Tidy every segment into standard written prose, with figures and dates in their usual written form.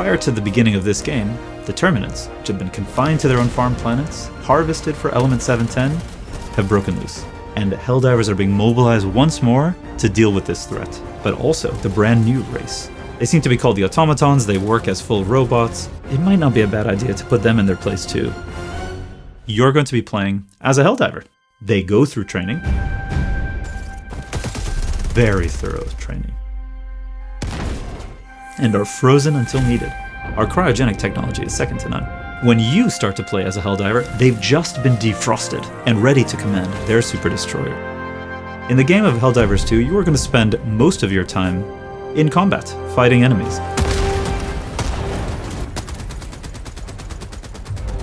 prior to the beginning of this game, the Terminants, which have been confined to their own farm planets, harvested for Element 710, have broken loose. And Helldivers are being mobilized once more to deal with this threat, but also the brand new race. They seem to be called the Automatons, they work as full robots. It might not be a bad idea to put them in their place too. You're going to be playing as a Helldiver. They go through training. Very thorough training. And are frozen until needed. Our cryogenic technology is second to none. When you start to play as a Helldiver, they've just been defrosted and ready to command their super destroyer. In the game of Helldivers 2, you are going to spend most of your time in combat, fighting enemies.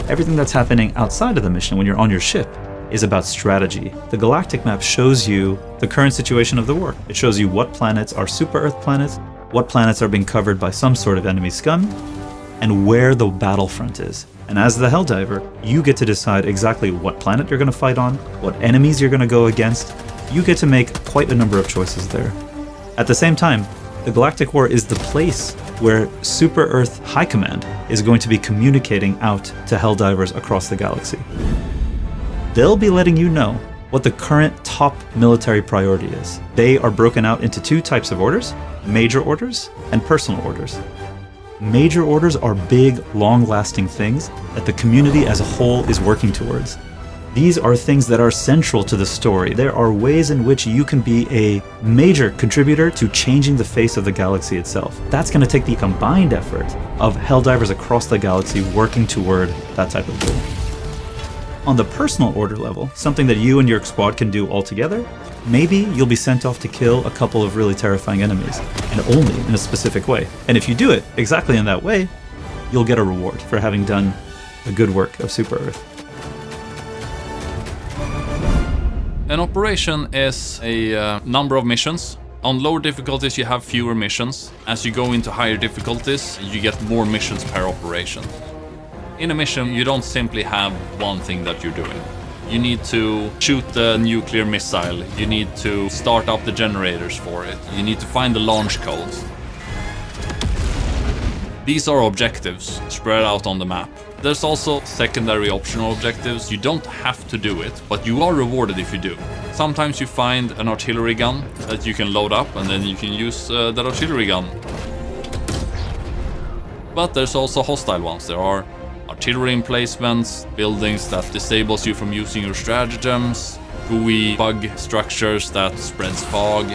Everything that's happening outside of the mission when you're on your ship is about strategy. The galactic map shows you the current situation of the war. It shows you what planets are super Earth planets, what planets are being covered by some sort of enemy scum, and where the battlefront is. And as the Helldiver, you get to decide exactly what planet you're going to fight on, what enemies you're going to go against. You get to make quite a number of choices there. At the same time, the Galactic War is the place where Super Earth High Command is going to be communicating out to Helldivers across the galaxy. They'll be letting you know what the current top military priority is. They are broken out into two types of orders, major orders and personal orders. Major orders are big, long-lasting things that the community as a whole is working towards. These are things that are central to the story. There are ways in which you can be a major contributor to changing the face of the galaxy itself. That's going to take the combined effort of Helldivers across the galaxy working toward that type of goal. On the personal order level, something that you and your squad can do all together, maybe you'll be sent off to kill a couple of really terrifying enemies, and only in a specific way. And if you do it exactly in that way, you'll get a reward for having done a good work of Super Earth. An operation is a number of missions. On lower difficulties you have fewer missions. As you go into higher difficulties, you get more missions per operation. In a mission, you don't simply have one thing that you're doing. You need to shoot the nuclear missile, you need to start up the generators for it, you need to find the launch codes. These are objectives spread out on the map. There's also secondary optional objectives. You don't have to do it, but you are rewarded if you do. Sometimes you find an artillery gun that you can load up and then you can use that artillery gun. But there's also hostile ones. There are artillery emplacements, buildings that disables you from using your stratagems, gooey bug structures that spreads fog.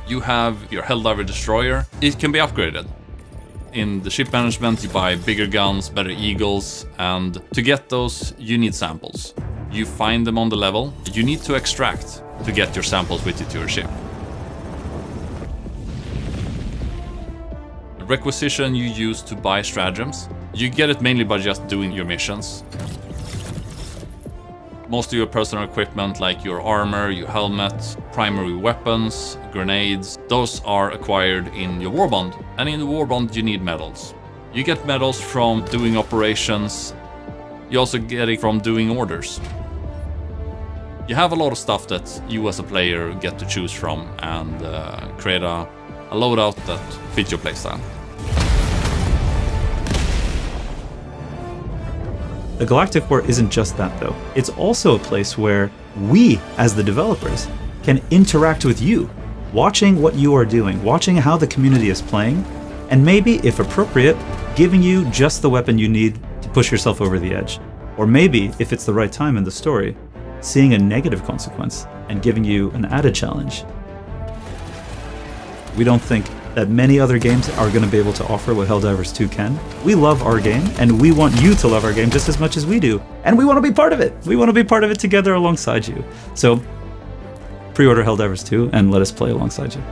You have your Helldiver destroyer. It can be upgraded. In the ship management you buy bigger guns, better eagles, and to get those you need samples. You find them on the level. You need to extract to get your samples with you to your ship. The requisition you use to buy stratagems. You get it mainly by just doing your missions. Most of your personal equipment, like your armor, your helmet, primary weapons, grenades, those are acquired in your warbond. And in the warbond you need medals. You get medals from doing operations. You also get it from doing orders. You have a lot of stuff that you as a player get to choose from and create a loadout that fits your playstyle. The Galactic War isn't just that though. It's also a place where we, as the developers, can interact with you, watching what you are doing, watching how the community is playing, and maybe, if appropriate, giving you just the weapon you need to push yourself over the edge. Or maybe, if it's the right time in the story, seeing a negative consequence and giving you an added challenge. We don't think that many other games are going to be able to offer what Helldivers 2 can. We love our game, and we want you to love our game just as much as we do. And we want to be part of it. We want to be part of it together alongside you. So, pre-order Helldivers 2 and let us play alongside you.